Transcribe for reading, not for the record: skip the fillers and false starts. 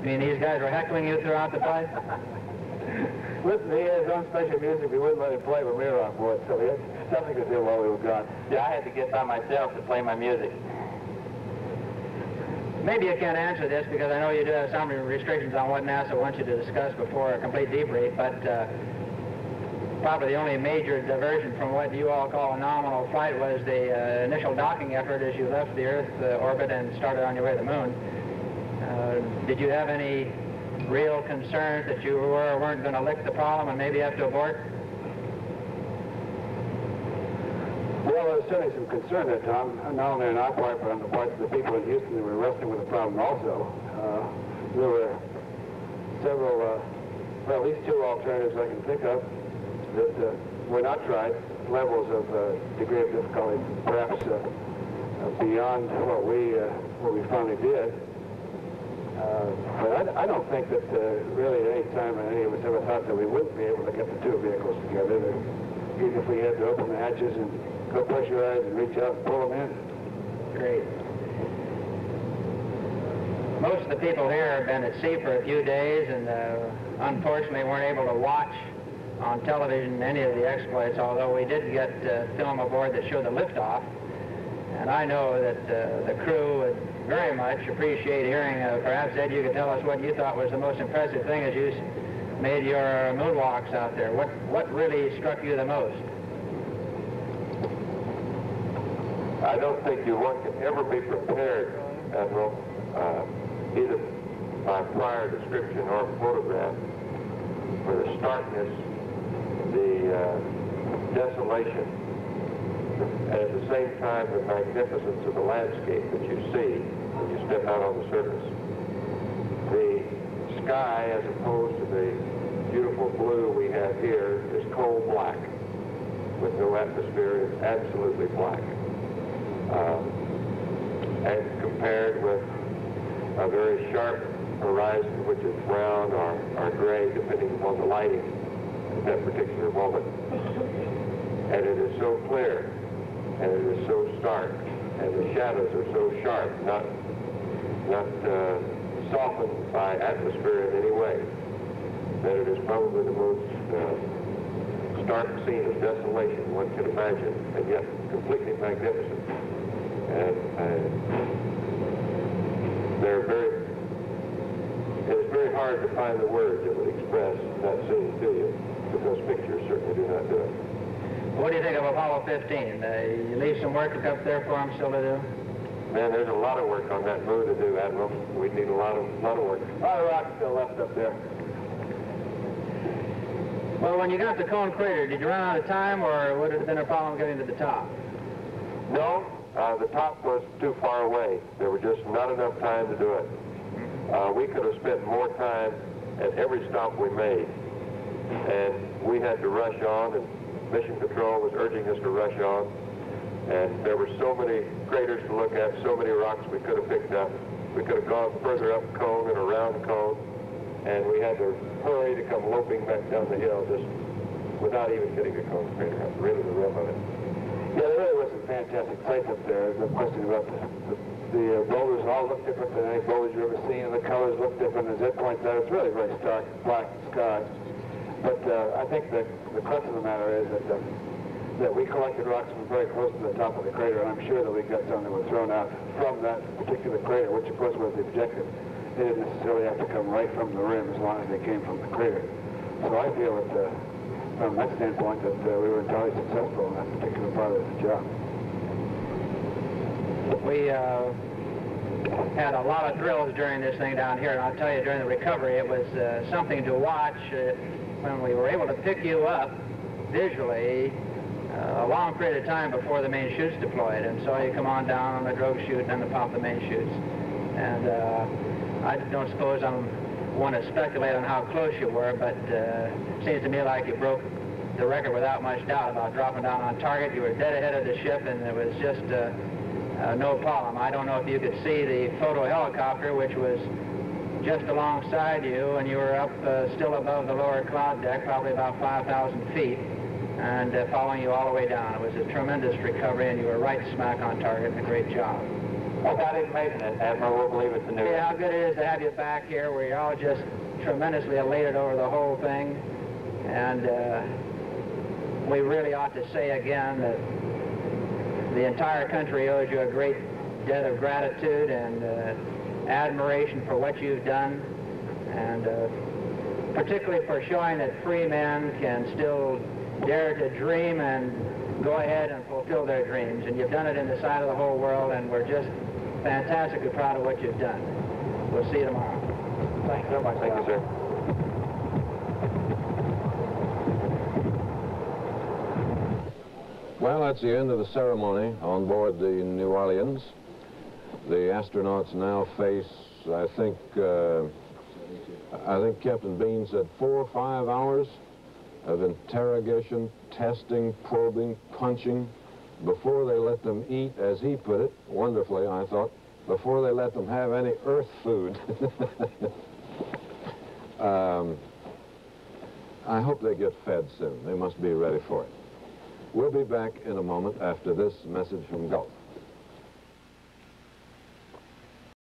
You mean these guys were heckling you throughout the flight? Listen, he had his own special music. We wouldn't let him play when we were on board, so we had something to do while we were gone. Yeah, I had to get by myself to play my music. Maybe you can't answer this because I know you do have some restrictions on what NASA wants you to discuss before a complete debrief, but probably the only major diversion from what you all call a nominal flight was the initial docking effort as you left the Earth orbit and started on your way to the Moon. Did you have any real concerns that you were or weren't going to lick the problem and maybe have to abort? Well, there was certainly some concern there, Tom, not only on our part, but on the part of the people in Houston who were wrestling with the problem also. There were several, well, at least two alternatives I can think of that were not tried, levels of degree of difficulty, perhaps beyond what we finally did. But I don't think that really at any time any of us ever thought that we wouldn't be able to get the two vehicles together. Even if we had to open the hatches and go pressurize and reach out and pull them in. Great. Most of the people here have been at sea for a few days and unfortunately weren't able to watch on television any of the exploits, although we did get film aboard that showed the liftoff. And I know that the crew would very much appreciate hearing, perhaps Ed, you could tell us what you thought was the most impressive thing as you made your moonwalks out there. What really struck you the most? I don't think one can ever be prepared, Admiral, either by prior description or photograph, for the starkness, the desolation, and at the same time the magnificence of the landscape that you see when you step out on the surface. The sky, as opposed to the beautiful blue we have here, is coal black with no atmosphere. It's absolutely black. And compared with a very sharp horizon, which is brown or gray, depending upon the lighting at that particular moment. And it is so clear, and it is so stark, and the shadows are so sharp, not softened by atmosphere in any way, that it is probably the most stark scene of desolation one can imagine, and yet completely magnificent. And it's very hard to find the words that would express that scene to you, but those pictures certainly do not do it. What do you think of Apollo 15? You leave some work up there for them still to do? Man, there's a lot of work on that moon to do, Admiral. We need a lot of work. A lot of rock still left up there. Well, when you got to Cone Crater, did you run out of time, or would it have been a problem getting to the top? No, the top was too far away. There was just not enough time to do it. We could have spent more time at every stop we made, and we had to rush on, and Mission Control was urging us to rush on, and there were so many craters to look at, so many rocks we could have picked up. We could have gone further up Cone and around Cone, and we had to hurry to come loping back down the hill just without even getting to Cone Crater. That's really the rim of it. Yeah, there really was some fantastic sights up there. There's no question about the boulders all look different than any boulders you've ever seen, and the colors look different. As Ed points out, it's really very stark, black sky. But I think the crux of the matter is that we collected rocks from very close to the top of the crater, and I'm sure that we got some that were thrown out from that particular crater, which of course was the objective. They didn't necessarily have to come right from the rim as long as they came from the crater. So I feel that from that standpoint that we were entirely successful in that particular part of the job. We had a lot of drills during this thing down here, and I'll tell you, during the recovery, it was something to watch when we were able to pick you up visually a long period of time before the main chutes deployed, and so you come on down on the drogue chute and then to pop the main chutes. And I don't suppose I want to speculate on how close you were, but it seems to me like you broke the record without much doubt about dropping down on target. You were dead ahead of the ship, and it was just no problem. I don't know if you could see the photo helicopter, which was just alongside you, and you were up still above the lower cloud deck, probably about 5,000 feet, and following you all the way down. It was a tremendous recovery, and you were right smack on target, and a great job. Without even making it, Admiral, we'll believe it's a new See how good it is to have you back here. We're all just tremendously elated over the whole thing. And we really ought to say again that the entire country owes you a great debt of gratitude and admiration for what you've done, and particularly for showing that free men can still dare to dream and go ahead and fulfill their dreams. And you've done it in the sight of the whole world, and we're just fantastically proud of what you've done. We'll see you tomorrow. Thanks so much. Thank you, sir. Well, that's the end of the ceremony on board the New Orleans. The astronauts now face, I think Captain Bean said 4 or 5 hours of interrogation, testing, probing, punching, before they let them eat, as he put it, wonderfully, I thought, before they let them have any Earth food. I hope they get fed soon. They must be ready for it. We'll be back in a moment after this message from Gulf.